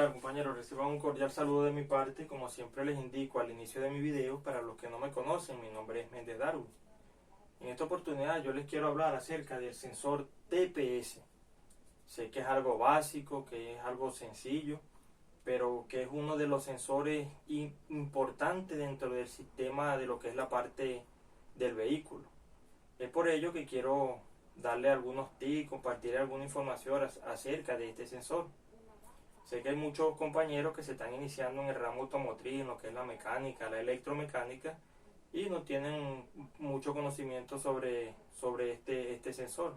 tal, compañeros? Reciban un cordial saludo de mi parte. Como siempre les indico al inicio de mi video, para los que no me conocen, mi nombre es Méndez Darwin. En esta oportunidad yo les quiero hablar acerca del sensor TPS. Sé que es algo básico, que es algo sencillo, pero que es uno de los sensores importantes dentro del sistema de lo que es la parte del vehículo. Es por ello que quiero darle algunos tips, compartir alguna información acerca de este sensor. Sé que hay muchos compañeros que se están iniciando en el ramo automotriz, en lo que es la mecánica, la electromecánica, y no tienen mucho conocimiento sobre este sensor.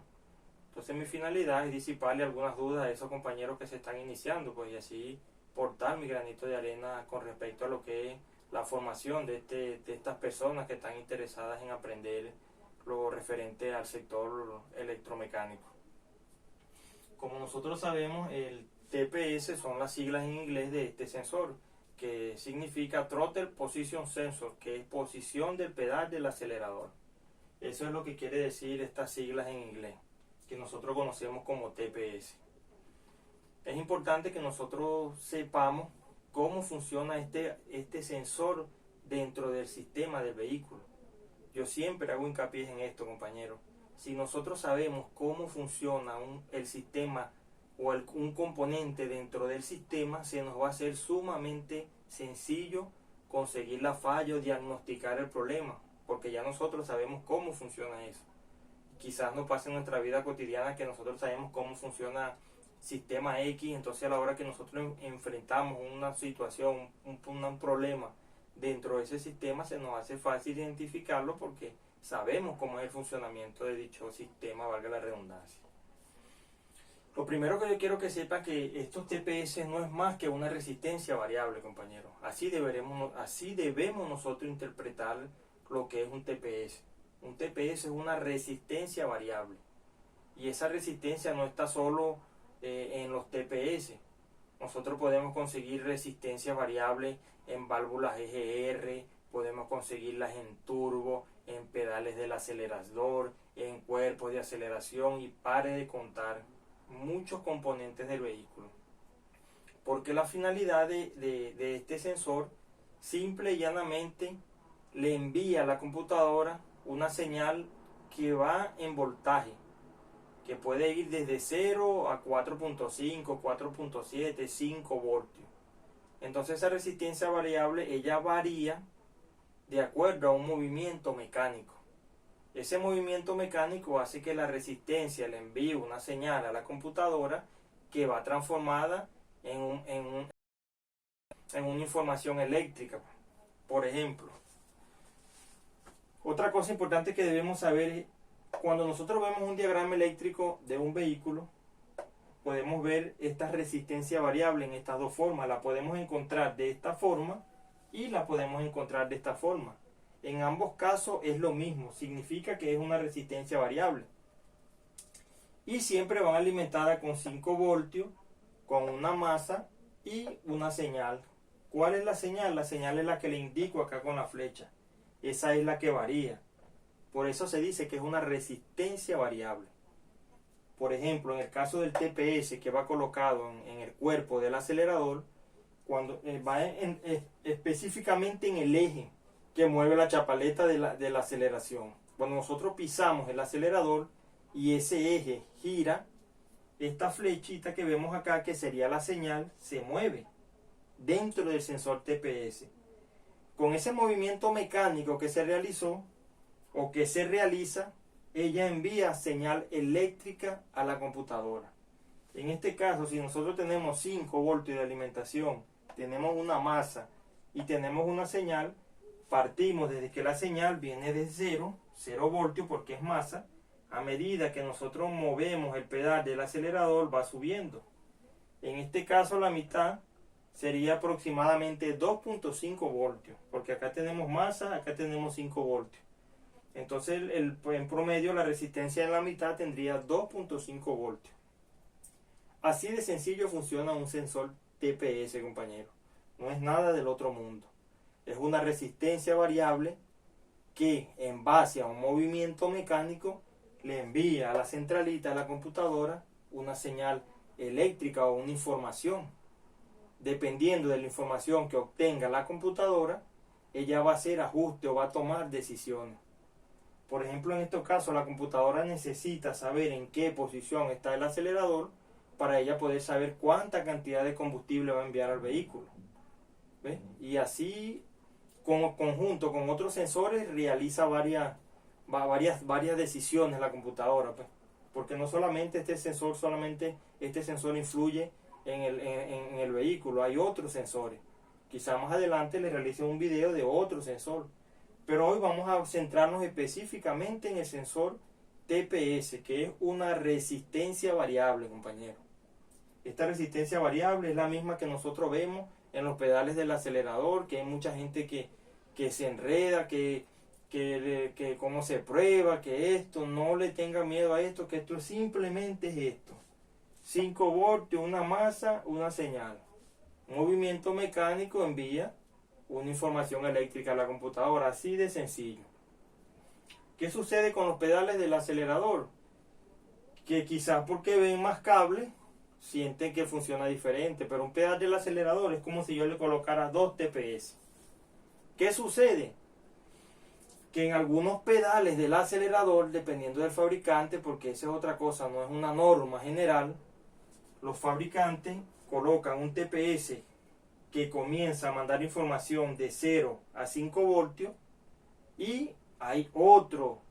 Entonces mi finalidad es disiparle algunas dudas a esos compañeros que se están iniciando, pues, y así portar mi granito de arena con respecto a lo que es la formación de estas personas que están interesadas en aprender lo referente al sector electromecánico. Como nosotros sabemos, el TPS son las siglas en inglés de este sensor, que significa Throttle Position Sensor, que es posición del pedal del acelerador. Eso es lo que quiere decir estas siglas en inglés, que nosotros conocemos como TPS. Es importante que nosotros sepamos cómo funciona este sensor dentro del sistema del vehículo. Yo siempre hago hincapié en esto, compañeros. Si nosotros sabemos cómo funciona el sistema o un componente dentro del sistema, se nos va a hacer sumamente sencillo conseguir la falla o diagnosticar el problema, porque ya nosotros sabemos cómo funciona eso. Quizás nos pase en nuestra vida cotidiana que nosotros sabemos cómo funciona sistema X, entonces a la hora que nosotros enfrentamos una situación, un problema dentro de ese sistema, se nos hace fácil identificarlo porque sabemos cómo es el funcionamiento de dicho sistema, valga la redundancia. Lo primero que yo quiero que sepa que estos TPS no es más que una resistencia variable, compañeros. Así debemos nosotros interpretar lo que es un TPS. Un TPS es una resistencia variable. Y esa resistencia no está solo en los TPS. Nosotros podemos conseguir resistencia variable en válvulas EGR, podemos conseguirlas en turbo, en pedales del acelerador, en cuerpos de aceleración y pare de contar muchos componentes del vehículo. Porque la finalidad de este sensor simple y llanamente le envía a la computadora una señal que va en voltaje, que puede ir desde 0 a 4.5, 4.7, 5 voltios. Entonces esa resistencia variable, ella varía de acuerdo a un movimiento mecánico. Ese movimiento mecánico hace que la resistencia le envíe una señal a la computadora que va transformada en una información eléctrica. Por ejemplo, otra cosa importante que debemos saber es cuando nosotros vemos un diagrama eléctrico de un vehículo, podemos ver esta resistencia variable en estas dos formas. La podemos encontrar de esta forma y la podemos encontrar de esta forma. En ambos casos es lo mismo, significa que es una resistencia variable. Y siempre van alimentadas con 5 voltios, con una masa y una señal. ¿Cuál es la señal? La señal es la que le indico acá con la flecha. Esa es la que varía. Por eso se dice que es una resistencia variable. Por ejemplo, en el caso del TPS que va colocado en el cuerpo del acelerador, cuando va específicamente en el eje que mueve la chapaleta de la aceleración. Cuando nosotros pisamos el acelerador y ese eje gira, esta flechita que vemos acá, que sería la señal, se mueve dentro del sensor TPS. Con ese movimiento mecánico que se realizó o que se realiza, ella envía señal eléctrica a la computadora. En este caso, si nosotros tenemos 5 voltios de alimentación, tenemos una masa y tenemos una señal, partimos desde que la señal viene de 0 voltios porque es masa. A medida que nosotros movemos el pedal del acelerador va subiendo. En este caso la mitad sería aproximadamente 2.5 voltios, porque acá tenemos masa, acá tenemos 5 voltios. Entonces en promedio la resistencia en la mitad tendría 2.5 voltios. Así de sencillo funciona un sensor TPS, compañero. No es nada del otro mundo. Es una resistencia variable que en base a un movimiento mecánico le envía a la centralita, a la computadora, una señal eléctrica o una información. dependiendo de la información que obtenga la computadora, ella va a hacer ajuste o va a tomar decisiones. Por ejemplo, en estos casos, la computadora necesita saber en qué posición está el acelerador para ella poder saber cuánta cantidad de combustible va a enviar al vehículo. ¿Ves? Y así, como conjunto con otros sensores, realiza varias decisiones la computadora. Pues. Porque no solamente este sensor influye en el vehículo, hay otros sensores. Quizá más adelante les realice un video de otro sensor. Pero hoy vamos a centrarnos específicamente en el sensor TPS, que es una resistencia variable, compañero. Esta resistencia variable es la misma que nosotros vemos en los pedales del acelerador, que hay mucha gente que se enreda, que cómo se prueba, que esto, no le tenga miedo a esto, que esto simplemente es esto. 5 voltios, una masa, una señal. Movimiento mecánico envía una información eléctrica a la computadora, así de sencillo. ¿Qué sucede con los pedales del acelerador? Que quizás porque ven más cables, sienten que funciona diferente, pero un pedal del acelerador es como si yo le colocara 2 TPS. ¿Qué sucede? Que en algunos pedales del acelerador, dependiendo del fabricante, porque esa es otra cosa, no es una norma general, los fabricantes colocan un TPS que comienza a mandar información de 0 a 5 voltios y hay otro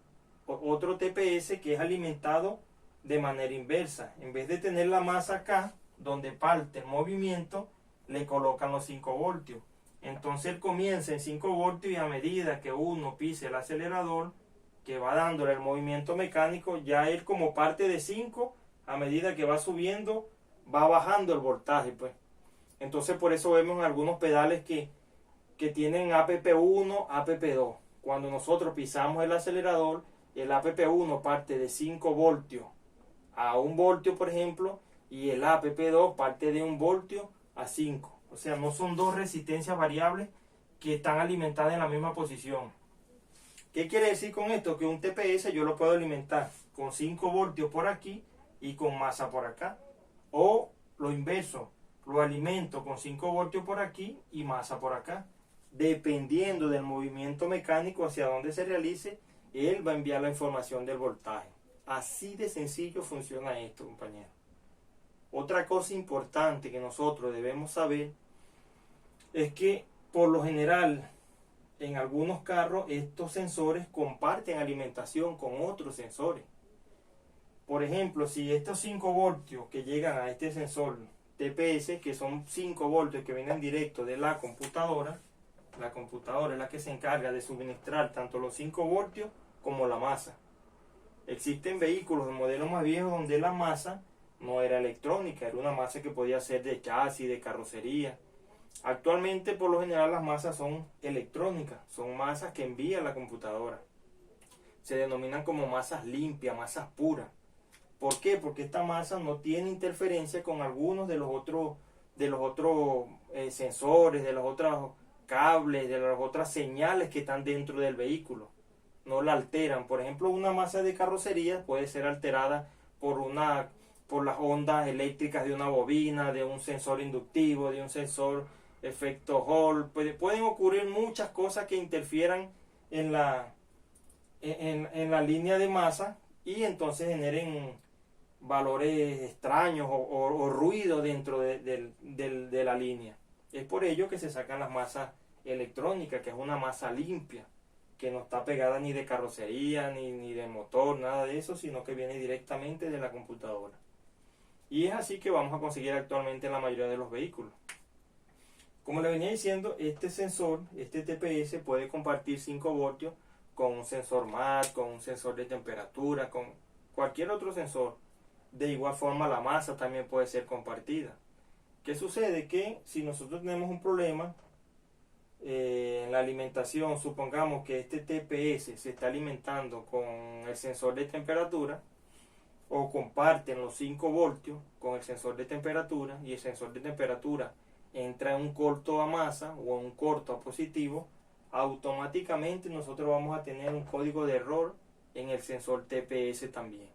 TPS que es alimentado de manera inversa. En vez de tener la masa acá, donde parte el movimiento, le colocan los 5 voltios. Entonces él comienza en 5 voltios y a medida que uno pise el acelerador, que va dándole el movimiento mecánico, ya él como parte de 5, a medida que va subiendo, va bajando el voltaje, pues. Entonces por eso vemos en algunos pedales que tienen APP1, APP2. Cuando nosotros pisamos el acelerador, el APP1 parte de 5 voltios a 1 voltio, por ejemplo, y el APP2 parte de 1 voltio a 5. O sea, no son dos resistencias variables que están alimentadas en la misma posición. ¿Qué quiere decir con esto? Que un TPS yo lo puedo alimentar con 5 voltios por aquí y con masa por acá. O lo inverso, lo alimento con 5 voltios por aquí y masa por acá. Dependiendo del movimiento mecánico hacia donde se realice, él va a enviar la información del voltaje. Así de sencillo funciona esto, compañeros. Otra cosa importante que nosotros debemos saber es que por lo general en algunos carros estos sensores comparten alimentación con otros sensores. Por ejemplo, si estos 5 voltios que llegan a este sensor TPS, que son 5 voltios que vienen directo de la computadora es la que se encarga de suministrar tanto los 5 voltios como la masa. Existen vehículos de modelos más viejos donde la masa no era electrónica, era una masa que podía ser de chasis, de carrocería. Actualmente por lo general las masas son electrónicas, son masas que envía la computadora. Se denominan como masas limpias, masas puras. ¿Por qué? Porque esta masa no tiene interferencia con algunos de los otros sensores, de los otros cables, de las otras señales que están dentro del vehículo. No la alteran. Por ejemplo, una masa de carrocería puede ser alterada por las ondas eléctricas de una bobina, de un sensor inductivo, de un sensor efecto Hall. Pueden ocurrir muchas cosas que interfieran en la línea de masa y entonces generen valores extraños o ruido dentro de la línea. Es por ello que se sacan las masas electrónicas, que es una masa limpia, que no está pegada ni de carrocería, ni de motor, nada de eso, sino que viene directamente de la computadora. Y es así que vamos a conseguir actualmente en la mayoría de los vehículos. Como le venía diciendo, este sensor, este TPS, puede compartir 5 voltios con un sensor MAT, con un sensor de temperatura, con cualquier otro sensor. De igual forma la masa también puede ser compartida. ¿Qué sucede? Que si nosotros tenemos un problema en la alimentación, supongamos que este TPS se está alimentando con el sensor de temperatura, o comparten los 5 voltios con el sensor de temperatura y el sensor de temperatura entra en un corto a masa o en un corto a positivo, automáticamente nosotros vamos a tener un código de error en el sensor TPS también.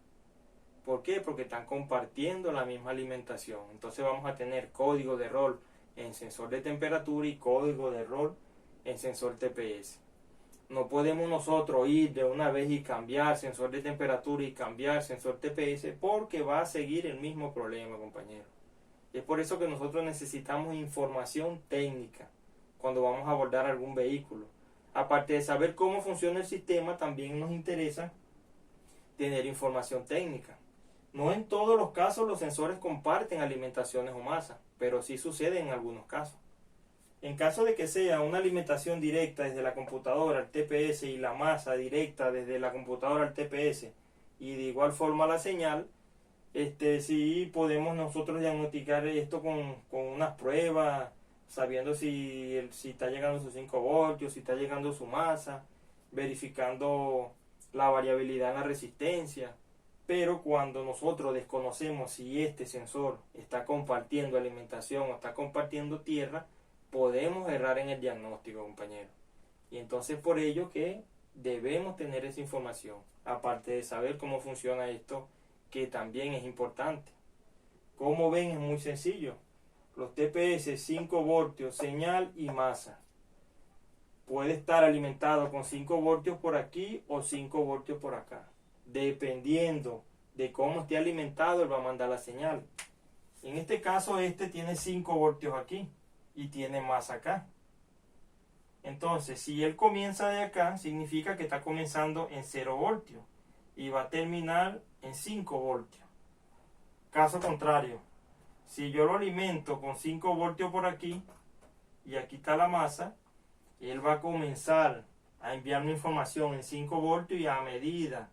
¿Por qué? Porque están compartiendo la misma alimentación. Entonces vamos a tener código de error en sensor de temperatura y código de error en sensor TPS. No podemos nosotros ir de una vez y cambiar sensor de temperatura y cambiar sensor TPS porque va a seguir el mismo problema, compañero. Es por eso que nosotros necesitamos información técnica cuando vamos a abordar algún vehículo. Aparte de saber cómo funciona el sistema, también nos interesa tener información técnica. No en todos los casos los sensores comparten alimentaciones o masa, pero sí sucede en algunos casos. En caso de que sea una alimentación directa desde la computadora al TPS y la masa directa desde la computadora al TPS y de igual forma la señal, sí podemos nosotros diagnosticar esto con unas pruebas, sabiendo si está llegando sus 5 voltios, si está llegando su masa, verificando la variabilidad en la resistencia. Pero cuando nosotros desconocemos si este sensor está compartiendo alimentación o está compartiendo tierra, podemos errar en el diagnóstico, compañero. Y entonces por ello que debemos tener esa información, aparte de saber cómo funciona esto, que también es importante. Como ven, es muy sencillo. Los TPS 5 voltios, señal y masa. Puede estar alimentado con 5 voltios por aquí o 5 voltios por acá. Dependiendo de cómo esté alimentado, él va a mandar la señal. En este caso, este tiene 5 voltios aquí y tiene masa acá. Entonces, si él comienza de acá, significa que está comenzando en 0 voltios y va a terminar en 5 voltios. Caso contrario, si yo lo alimento con 5 voltios por aquí y aquí está la masa, él va a comenzar a enviarme información en 5 voltios y a medida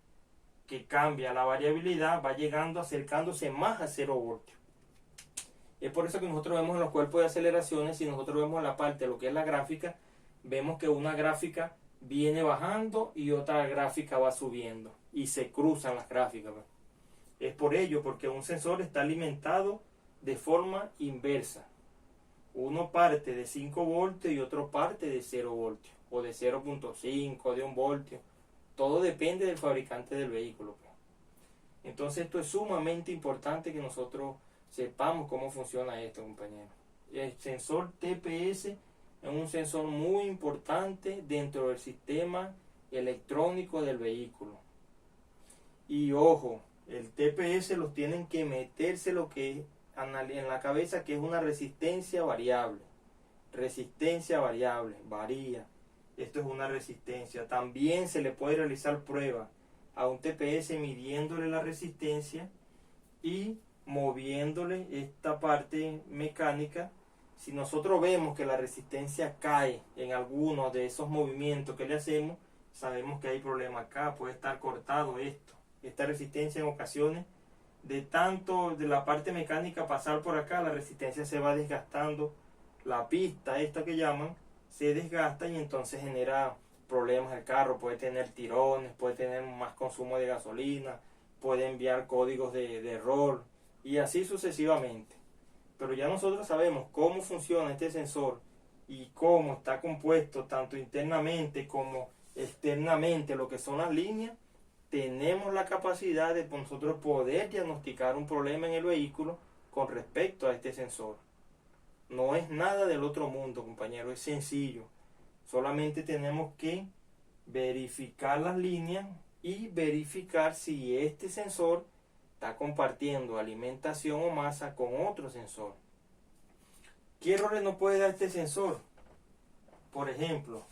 que cambia la variabilidad va llegando, acercándose más a 0 voltios. Es por eso que nosotros vemos en los cuerpos de aceleraciones, si nosotros vemos la parte de lo que es la gráfica, vemos que una gráfica viene bajando y otra gráfica va subiendo y se cruzan las gráficas. Es por ello, porque un sensor está alimentado de forma inversa. Uno parte de 5 voltios y otro parte de 0 voltios o de 0.5, de 1 voltio. Todo depende del fabricante del vehículo. Entonces esto es sumamente importante que nosotros sepamos cómo funciona esto, compañeros. El sensor TPS es un sensor muy importante dentro del sistema electrónico del vehículo. Y ojo, el TPS los tienen que meterse lo que en la cabeza, que es una resistencia variable. Resistencia variable, varía. Esto es una resistencia. También se le puede realizar prueba a un TPS midiéndole la resistencia y moviéndole esta parte mecánica. Si nosotros vemos que la resistencia cae en alguno de esos movimientos que le hacemos, sabemos que hay problema acá, puede estar cortado esta resistencia en ocasiones. De tanto de la parte mecánica pasar por acá, la resistencia se va desgastando, la pista esta que llaman, se desgasta y entonces genera problemas el carro, puede tener tirones, puede tener más consumo de gasolina, puede enviar códigos de error y así sucesivamente. Pero ya nosotros sabemos cómo funciona este sensor y cómo está compuesto tanto internamente como externamente lo que son las líneas. Tenemos la capacidad de nosotros poder diagnosticar un problema en el vehículo con respecto a este sensor. No es nada del otro mundo, compañero, es sencillo. Solamente tenemos que verificar las líneas y verificar si este sensor está compartiendo alimentación o masa con otro sensor. ¿Qué errores nos puede dar este sensor? Por ejemplo,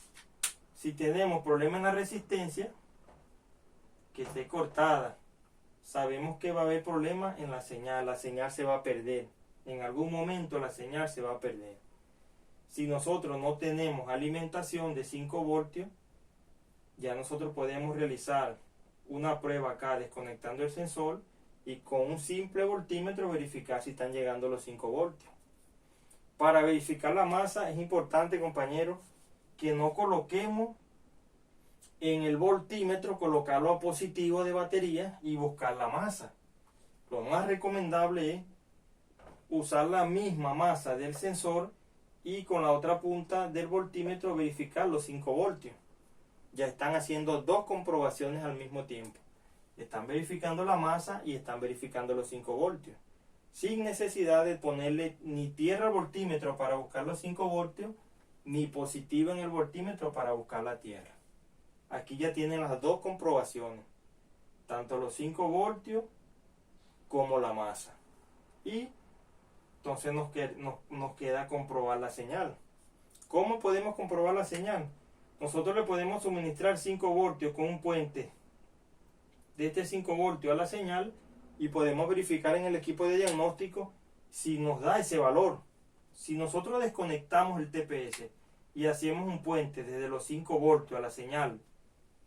si tenemos problemas en la resistencia, que esté cortada, sabemos que va a haber problemas en la señal se va a perder. En algún momento la señal se va a perder. Si nosotros no tenemos alimentación de 5 voltios, ya nosotros podemos realizar una prueba acá desconectando el sensor y con un simple voltímetro verificar si están llegando los 5 voltios. Para verificar la masa es importante, compañeros, que no coloquemos en el voltímetro, colocarlo a positivo de batería y buscar la masa. Lo más recomendable es usar la misma masa del sensor y con la otra punta del voltímetro verificar los 5 voltios. Ya están haciendo dos comprobaciones al mismo tiempo. Están verificando la masa y están verificando los 5 voltios. sin necesidad de ponerle ni tierra al voltímetro para buscar los 5 voltios, ni positivo en el voltímetro para buscar la tierra. Aquí ya tienen las dos comprobaciones, tanto los 5 voltios como la masa. Y entonces nos queda comprobar la señal. ¿Cómo podemos comprobar la señal? Nosotros le podemos suministrar 5 voltios con un puente de este 5 voltios a la señal y podemos verificar en el equipo de diagnóstico si nos da ese valor. Si nosotros desconectamos el TPS y hacemos un puente desde los 5 voltios a la señal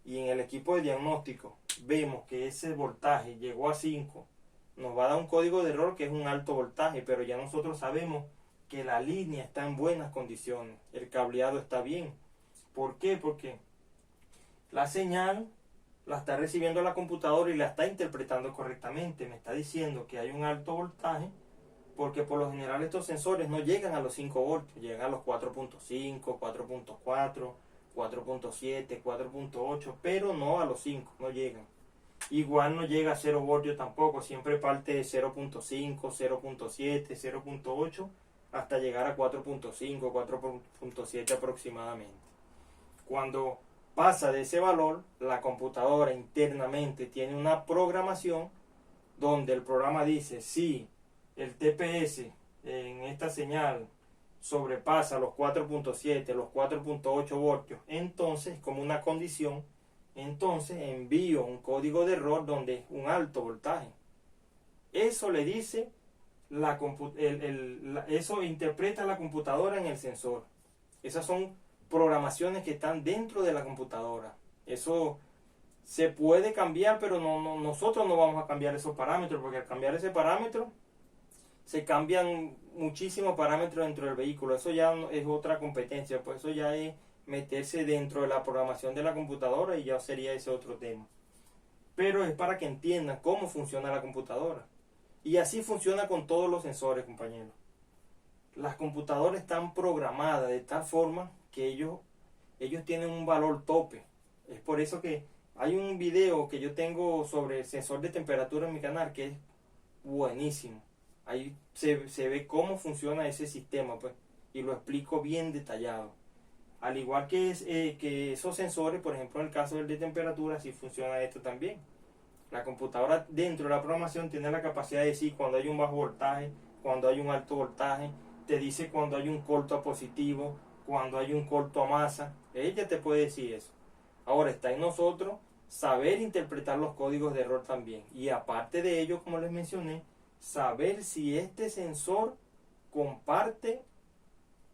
y en el equipo de diagnóstico vemos que ese voltaje llegó a 5, nos va a dar un código de error que es un alto voltaje, pero ya nosotros sabemos que la línea está en buenas condiciones, el cableado está bien. ¿Por qué? Porque la señal la está recibiendo la computadora y la está interpretando correctamente. Me está diciendo que hay un alto voltaje porque por lo general estos sensores no llegan a los 5 voltios, llegan a los 4.5, 4.4, 4.7, 4.8, pero no a los 5, no llegan. Igual no llega a 0 voltios tampoco, siempre parte de 0.5, 0.7, 0.8 hasta llegar a 4.5, 4.7 aproximadamente. Cuando pasa de ese valor, la computadora internamente tiene una programación donde el programa dice si el TPS en esta señal sobrepasa los 4.7, los 4.8 voltios, entonces como una condición, entonces envío un código de error donde es un alto voltaje. Eso le dice eso interpreta la computadora en el sensor. Esas son programaciones que están dentro de la computadora. Eso se puede cambiar, pero nosotros no vamos a cambiar esos parámetros, porque al cambiar ese parámetro se cambian muchísimos parámetros dentro del vehículo. Eso ya es otra competencia, pues eso ya es meterse dentro de la programación de la computadora y ya sería ese otro tema. Pero es para que entiendan cómo funciona la computadora. Y así funciona con todos los sensores, compañeros. Las computadoras están programadas de tal forma que ellos tienen un valor tope. Es por eso que hay un video que yo tengo sobre el sensor de temperatura en mi canal que es buenísimo. Ahí se ve cómo funciona ese sistema, pues, y lo explico bien detallado. Al igual que esos sensores, por ejemplo en el caso del de temperatura, así funciona esto también. La computadora dentro de la programación tiene la capacidad de decir cuando hay un bajo voltaje, cuando hay un alto voltaje, te dice cuando hay un corto a positivo, cuando hay un corto a masa. Ella te puede decir eso. Ahora está en nosotros saber interpretar los códigos de error también. Y aparte de ello, como les mencioné, saber si este sensor comparte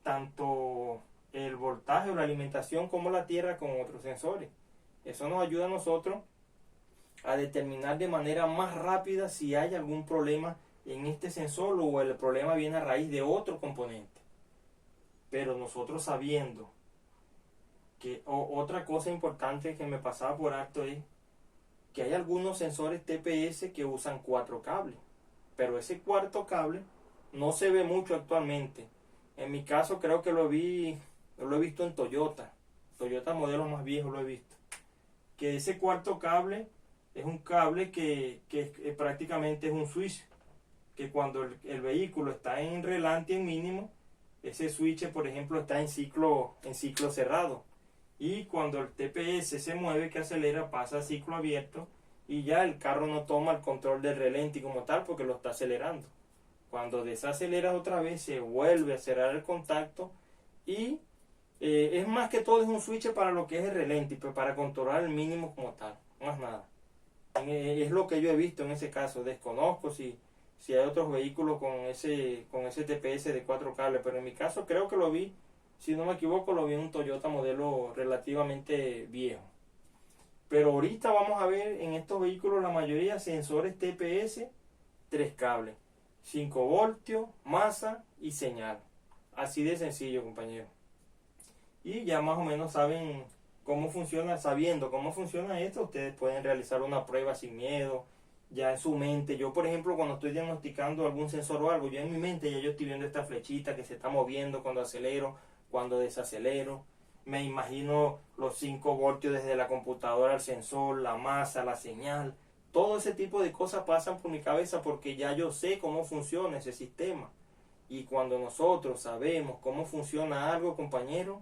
tanto el voltaje o la alimentación como la tierra con otros sensores. Eso nos ayuda a nosotros a determinar de manera más rápida si hay algún problema en este sensor o el problema viene a raíz de otro componente. Pero nosotros sabiendo que otra cosa importante que me pasaba por alto es que hay algunos sensores TPS que usan 4 cables, pero ese cuarto cable no se ve mucho actualmente. En mi caso creo que lo he visto en Toyota modelos más viejos lo he visto, que ese cuarto cable es un cable que prácticamente es un switch, que cuando el vehículo está en relante en mínimo, ese switch por ejemplo está en ciclo cerrado, y cuando el TPS se mueve, que acelera, pasa a ciclo abierto y ya el carro no toma el control del relente como tal porque lo está acelerando. Cuando desacelera otra vez se vuelve a cerrar el contacto y es más que todo es un switch para lo que es el relente, pues para controlar el mínimo como tal, más nada. Es lo que yo he visto en ese caso. Desconozco si hay otros vehículos con ese TPS de 4 cables, pero en mi caso creo que lo vi, si no me equivoco, lo vi en un Toyota modelo relativamente viejo. Pero ahorita vamos a ver en estos vehículos la mayoría sensores TPS, 3 cables, 5 voltios, masa y señal. Así de sencillo, compañeros. Y ya más o menos saben cómo funciona. Sabiendo cómo funciona esto, ustedes pueden realizar una prueba sin miedo, ya en su mente. Yo, por ejemplo, cuando estoy diagnosticando algún sensor o algo, ya en mi mente ya yo estoy viendo esta flechita que se está moviendo cuando acelero, cuando desacelero. Me imagino los 5 voltios desde la computadora al sensor, la masa, la señal, todo ese tipo de cosas pasan por mi cabeza porque ya yo sé cómo funciona ese sistema. Y cuando nosotros sabemos cómo funciona algo, compañero,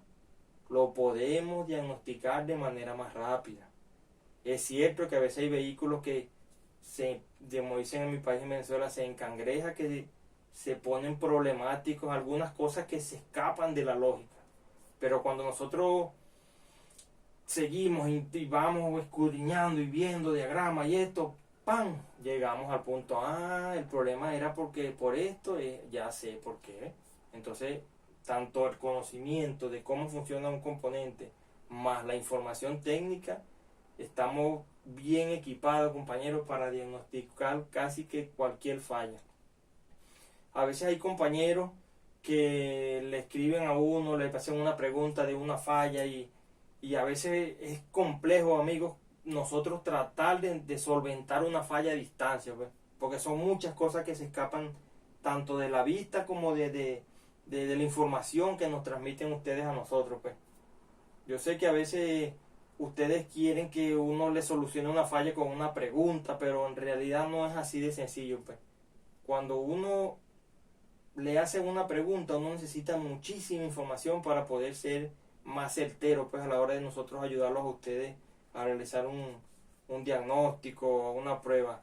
lo podemos diagnosticar de manera más rápida. Es cierto que a veces hay vehículos que como dicen en mi país, en Venezuela, se encangreja, que se ponen problemáticos, algunas cosas que se escapan de la lógica. Pero cuando nosotros seguimos y vamos escudriñando y viendo diagramas y esto, ¡pam! Llegamos al punto, el problema era porque por esto, ya sé por qué. Entonces, tanto el conocimiento de cómo funciona un componente más la información técnica, estamos bien equipados, compañeros, para diagnosticar casi que cualquier falla. A veces hay compañeros que le escriben a uno, le hacen una pregunta de una falla y a veces es complejo, amigos, nosotros tratar de solventar una falla a distancia, pues, porque son muchas cosas que se escapan tanto de la vista como de la información que nos transmiten ustedes a nosotros, pues. Yo sé que a veces ustedes quieren que uno les solucione una falla con una pregunta, pero en realidad no es así de sencillo, pues. Cuando uno le hace una pregunta, uno necesita muchísima información para poder ser más certero, pues, a la hora de nosotros ayudarlos a ustedes a realizar un diagnóstico, una prueba.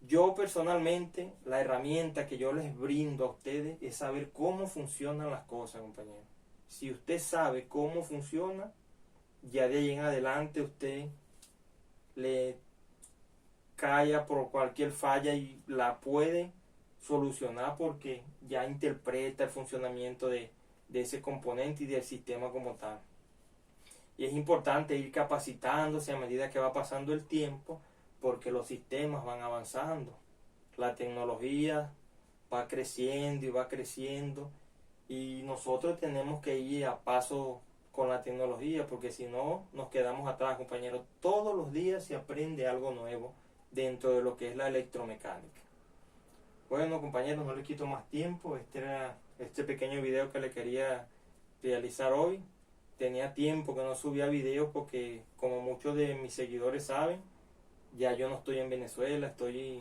Yo personalmente, la herramienta que yo les brindo a ustedes es saber cómo funcionan las cosas, compañeros. Si usted sabe cómo funciona, ya de ahí en adelante usted le calla por cualquier falla y la puede solucionar porque ya interpreta el funcionamiento de ese componente y del sistema como tal. Y es importante ir capacitándose a medida que va pasando el tiempo porque los sistemas van avanzando. La tecnología va creciendo y va creciendo y nosotros tenemos que ir a paso con la tecnología porque si no nos quedamos atrás, compañeros. Todos los días se aprende algo nuevo dentro de lo que es la electromecánica. Bueno, compañeros, no les quito más tiempo. Este era este pequeño video que le quería realizar hoy. Tenía tiempo que no subía videos porque, como muchos de mis seguidores saben, ya yo no estoy en Venezuela, estoy